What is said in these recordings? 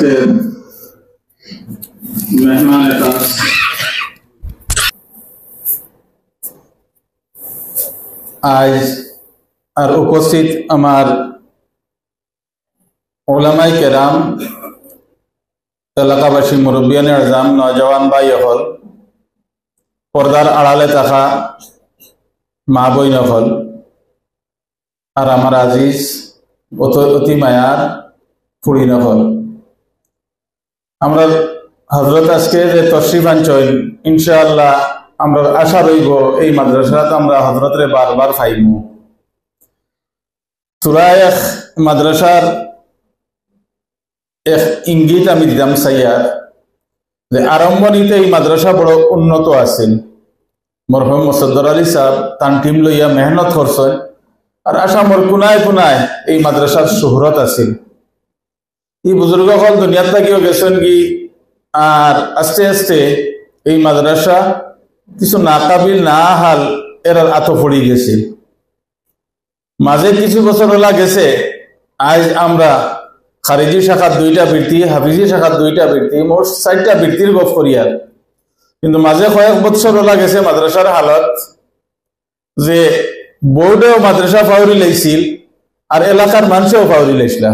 আজকের মেহমান খাস আজ আর উপস্থিত আমার ওলামাই কেরাম, এলাকাবাসী, মুরব্বিয়ান আজম, নওজওয়ান ভাই হল, পর্দার আড়ালে থাকা মা বইন হল, আর আমার আজিজ অতি মায়ার ফুড়ি নহল, আমরা হজরত আজকে যে তশরিফ আনছেন, ইনশাআল্লাহ আমরা আশা রইব এই মাদ্রাসাত আমরা হজরতরে বারবার পাইব। তোরা এক মাদ্রাসার এক ইঙ্গিত আমি দিতাম সাইয়ার যে আরম্ভণীতে এই মাদ্রাসা বড় উন্নত আছেন। মরহুম মোসাদ্দর আলী সাহেব তান টিম লইয়া মেহনত করছেন, আর আসামর কোনায় কোনায় এই মাদ্রাসার শোহরত আছে। এই বুজুর্গ হল দুনিয়ার থাকিও গেছেন কি, আর আস্তে আস্তে এই মাদ্রাসা কিছু নাকাবিল না হাল এর আতো পড়ে গেছে। মাঝে কিছু বছর হলা গেছে, আজ আমরা খারিজি শাখার 2টা বৃত্তি, হাফিজি শাখার 2টা বৃত্তি, মোট 4টা বৃত্তির গপ করিয়ার। কিন্তু মাঝে কয়েক বছর হলা গেছে মাদ্রাসার হালত যে বোর্ডেও মাদ্রাসা ফাউরি লাইছিল, আর এলাকার মানুষেও ফাউরি লাইছিল।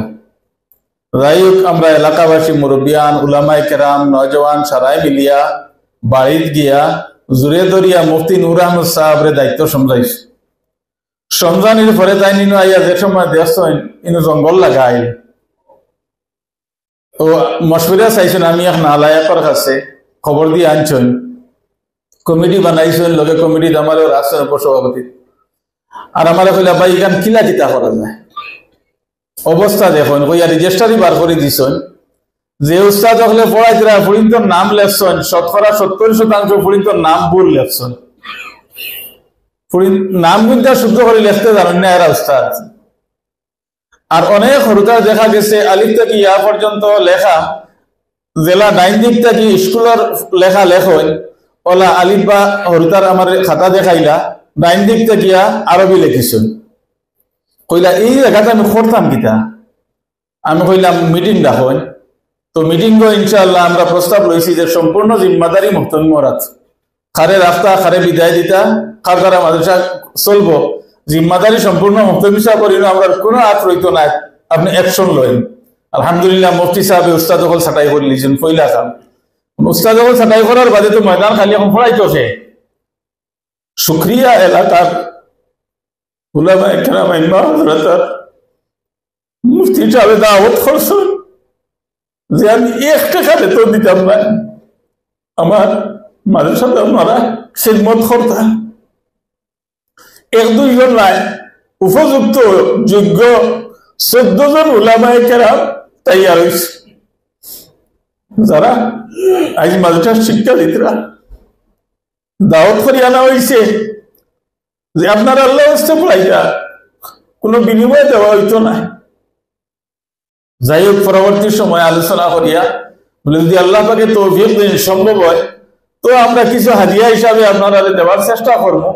যাই হোক, আমরা এলাকাবাসী, মুরব্বিয়ান, উলামায়ে কেরাম, নওজওয়ান সারাই মিলিয়া বাড়িত গিয়া জুড়ে ধরিয়া মুফতি নূর আহমদ সাহেবের দায়িত্ব সমঝাইছে। সমঝানির পরে তাই নিনো আইয়া যে সময় দেখছেন ইনো জঙ্গল লাগাই ও মশবিরা চাইছেন, আমি এক নালায়কের কাছে খবর দিয়ে আনছেন, কমিটি বানাইছেন, লগে কমিটির আমার রাষ্ট্রের উপসভাপতি। আর আমার কইলা ভাই এখান কিলা কিতা করা যায়, অবস্থা দেখুন। কইয়া রেজিস্টারি বার করে দিছেন, যে উস্তাদ হলে পড়াইতরা ফুড়িন্তর নাম লেখছেন, 70% ফুড়িন্তর নাম ভুল লেখছেন। নাম কিন্তু শুদ্ধ করে লিখতে জানেন না এরা উস্তাদ। আর অনেক হরুতা দেখা গেছে আলিফ থেকে ইয়া পর্যন্ত লেখা, জেলা ডাইন দিক থেকে স্কুলের লেখা লেখন ওলা আলিফ বা হরুতার আমার খাতা দেখাইলা ডাইন দিক থেকে ইয়া আরবি লিখিছেন। কইলা এই জায়গাতে আমি করতাম কিতা? আমি কইলাম মিটিং ডাকেন। তো মিটিং ইনশাআল্লাহ আমরা প্রস্তাব লইছি যে সম্পূর্ণ জিম্মাদারি মুহতমি মরাত, খারে রাস্তা খারে বিদায় দিতা, কার দ্বারা মাদ্রাসা চলবো, জিম্মাদারি সম্পূর্ণ মুহতমি সাহেব করিল, আমরা কোনো হাত রইত না, আপনি অ্যাকশন লইন। আলহামদুলিল্লাহ মুফতি সাহেব উস্তাদ হল ছাটাই করে লিছেন। পয়লা কাম উস্তাদ হল ছাটাই করার বাদে তো ময়দান খালি এখন পড়াইতো সে। শুক্রিয়া এলাকার উলামায়ে কেরাম হযরত মুফতি সাহেব দাওয়াত করছেন যে আমি 1 টাকা বেতন দিতাম না, আমার মাদ্রাসাতে আপনারা খিদমত করতাম। 1-2 জন নাই, উপযুক্ত যোগ্য 14 জন উলামায়ে কেরাম তৈয়ার হয়েছে, যারা আজ মাদ্রাসার শিক্ষা দিতরা। দাওয়াত করে আনা হয়েছে যে আপনারা আল্লাহ হস্তে পড়াইয়া, কোনো বিনিময় দেওয়া হইতো না। যাই হোক, পরবর্তী সময় আলোচনা করিয়া বলে যদি আল্লাহ পাকে তৌফিক দিন সম্ভব হয় তো আমরা কিছু হাদিয়া হিসাবে আপনারা দেওয়ার চেষ্টা করবো।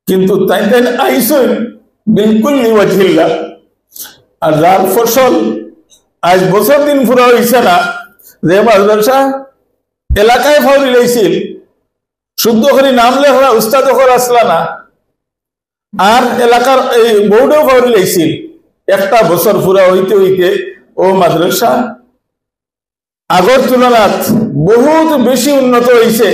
কিন্তু তাই আইসেন বিলকুল নিওয়াজিল্লা, আর যার ফসল আজ বছর দিন পুরা হয়েছে না, যে মাদ্রাসা এলাকায় ফাউরি লাইছিল, শুদ্ধ করে নাম লেখা উস্তাদ করে আসলা না, আর এলাকার এই বোর্ডেও ফাউরি লাইছিল। একটা বছর পুরা হইতে হইতে ও মাদ্রাসা আগর তুলনাত বহুত বেশি উন্নত হয়েছে।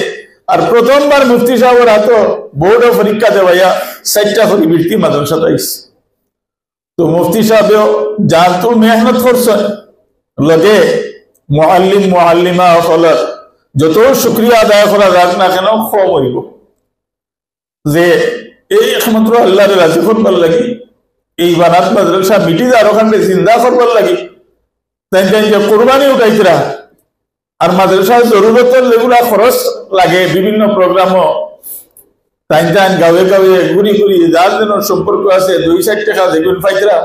আর প্রথমবার মুফতি সাহেবের হাতে বোর্ড পরীক্ষা দেওয়াইয়া 4টা করে বৃত্তি মাদ্রাসা পাইছে। তো মুফতি সাহেবেও যার তো মেহনত করছেন, লগে মুআল্লিম মুআল্লিমা হলের যত শুকরিয়া আদায় করা যাক না কেন কম হইব। যে এই একমাত্র আল্লাহর রাজি করবার লাগি এই বানাত মাদ্রাসা মিটিদা আর ওখানে জিন্দা করবার লাগি তাই যে কোরবানি উঠাইতরা। আর মাদ্রাসার জরুরতের যেগুলা খরচ লাগে বিভিন্ন প্রোগ্রামও তাই গাঁয়ে গাঁয়ে ঘুরি ঘুরি যার যেন সম্পর্ক আছে 2-4 টাকা যেগুলো পাইতরা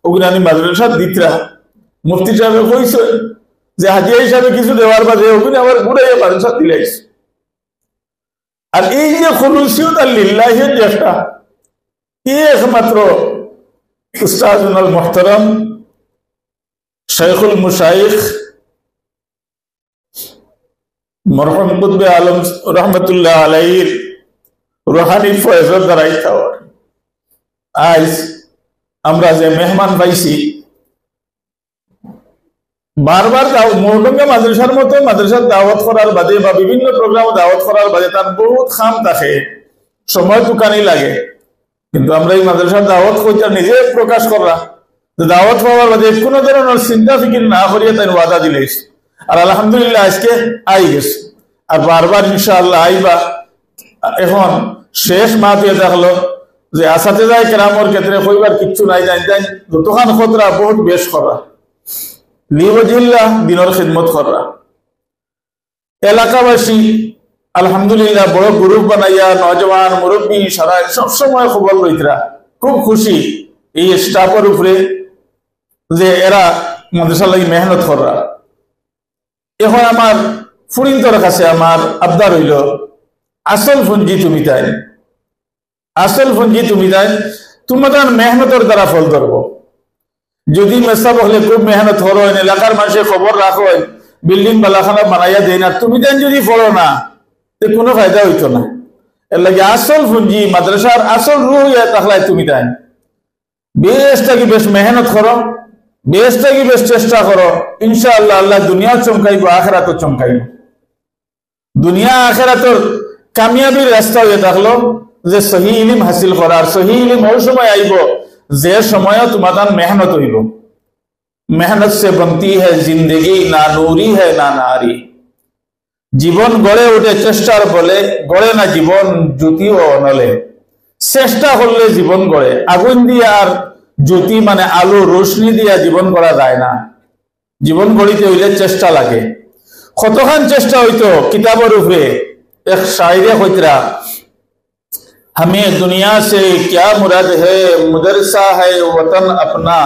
ওগুলো আমি মাদ্রাসার দিতরা। মুফতি সাহেব কইছে যে হাদিয়া হিসাবে কিছু দেওয়ার বাদে ওগুলো আবার ঘুরাইয়া মাদ্রাসা দিলাইছে। আর এই যে খুলুসিয়ত আর লিল্লাহির যে একটা একমাত্র উস্তাদুল মুহতারাম শাইখুল মুশাইখ মরহুম কুতবে আলম রহমতুল্লাহ আলাইহির রুহানি ফয়জের দ্বারাই খাওয়ার আজ আমরা যে মেহমান পাইছি, বারবার মৌলঙ্গা মাদ্রাসার মতো মাদ্রাসার দাওয়াত করার বাদে বা বিভিন্ন প্রোগ্রাম দাওয়াত করার বাদে তার বহুত খাম থাকে, সময় টুকানি লাগে। কিন্তু আমরা এই মাদ্রাসার দাওয়াত কইটা নিজে প্রকাশ করা, দাওয়াত পাওয়ার বাদে কোনো ধরনের চিন্তা ফিকির না করিয়া তাই ওয়াদা দিলেস। আর আলহামদুলিল্লাহ আজকে আই গেছে, আর বারবার ইনশাআল্লাহ আইবা। এখন শেষ মাহফিল দেখলো যে আসাতে যায় কেরামর ক্ষেত্রে কইবার কিচ্ছু নাই, জানতেন যতখান খতরা বহুত বেশ করা লিওজিল্লাহ দিনের খিদমত করা। এলাকাবাসী আলহামদুলিল্লাহ বড় গ্রুপ বানাইয়া নজওয়ান মুরব্বী সারা সবসময় খবর লইতরা, খুব খুশি এই স্টাফের উপরে যে এরা মাদ্রাসার লাগি মেহনত করা। এখন আমার ফুরিন্তর কাছে আমার আবদার হইল, আসল ফঞ্জি তুমি তাই, আসল ফঞ্জি তুমি তাই, তোমাদের মেহনতের দ্বারা ফল ধরব। যদি মেসাব হলে খুব মেহনত করো, এলাকার মানুষের খবর রাখো, বিল্ডিং বালাখানা বানাইয়া দেয় না, তুমি তাই যদি পড়ো না কোনো ফায়দা হইতো না। এর লাগে আসল ফঞ্জি মাদ্রাসার আসল রুহ তাহলে তুমি তাই বেশটা কি বেশ মেহনত করো, বেশটা কি বেশ চেষ্টা করো, ইনশাআল্লাহ আল্লাহ দুনিয়া চমকাইব, আখেরাতও চমকাইব। দুনিয়া আখেরাতর কামিয়াবির রাস্তা হয়ে থাকলো যে সহি ইলম হাসিল করার। সহি ইলম ওই সময় আইব যে সময় তোমাদের মেহনত হইব। মেহনত সে বনতি হ্যায় জিন্দগি, না নূরি হ্যায় না নারী। জীবন গড়ে উঠে চেষ্টার বলে, গড়ে না জীবন জ্যোতি ও অনলে। চেষ্টা করলে জীবন গড়ে, আগুন দিয়ে আর জ্যোতি মানে আলো রোশনি দিয়া জীবন করা যায় না। জীবন গড়িতে হইলে চেষ্টা লাগে। কতখান চেষ্টা হইতো কিতাবের উপরে এক শায়রে হইতরা, हमें दुनिया से क्या मुराद है मदरसा है वतन अपना।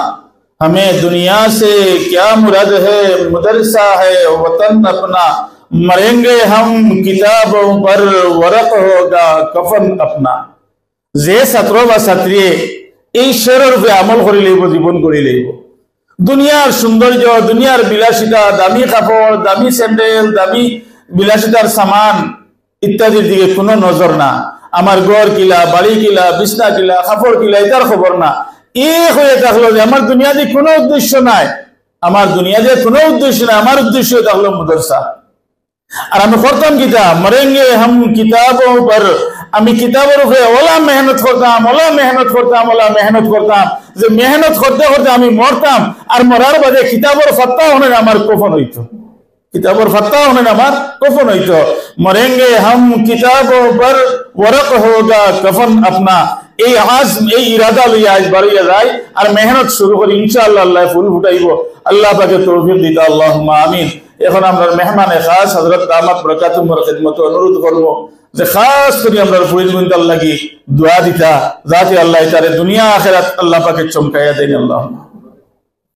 हमें दुनिया से क्या मुराद है मदरसा है वतन अपना। मरेंगे हम किताबों पर वरक होगा कफन अपना। যে ছাত্র বা ছাত্রী এই শেরের উপরে আমল করে লইব, জীবন করে লইব। দুনিয়ার সৌন্দর্য, দুনিয়ার বিলাসিতা, দামি কাপড়, দামি স্যান্ডেল, দামি বিলাসিতার সামান ইত্যাদির দিকে কোনো নজর না। আমার ঘর কিলা, বাড়ি কিলা, বিছনা কিলা, কাপড় কিলা, এটার খবর না। এক হয়ে থাকলো যে আমার দুনিয়াতে কোনো উদ্দেশ্য নাই, আমার দুনিয়াতে কোনো উদ্দেশ্য নাই, আমার উদ্দেশ্য থাকলো মাদ্রাসা। আর আমি করতাম কিতা, মরেঙ্গে হাম কিতাবों पर, আমি কিতাবের উপরে ওলা মেহনত করতাম, ওলা মেহনত করতাম, ওলা মেহনত করতাম, যে মেহনত করতে করতে আমি মরতাম। আর মরার বাদে কিতাবের ফত্তা হনে আমার কফন হইতো, কিতাবের ফত্তা হনে আমার কফন হইতো। মরেঙ্গে হাম কিতাबों पर वरक होगा कफन अपना। এই আজ এই ইরাদা লইয়া আজ বাড়িয়া যায় আর মেহনত শুরু করি, ইনশাআল্লাহ আল্লাহ ফুল ফুটাইব। আল্লাহ পাকে তৌফিক দিতা, আল্লাহুম্মা আমিন। এখন আমরা মেহমানে খাস হযরত দামাত বরকাতুহুর খিদমত অনুরোধ করব যে খাস করে আমরা ফরিদগঞ্জ লাগি দোয়া দিতা, যাতে আল্লাহ তারে দুনিয়া আখিরাত আল্লাহ পাকে চমকাইয়া দেন। আল্লাহুম্মা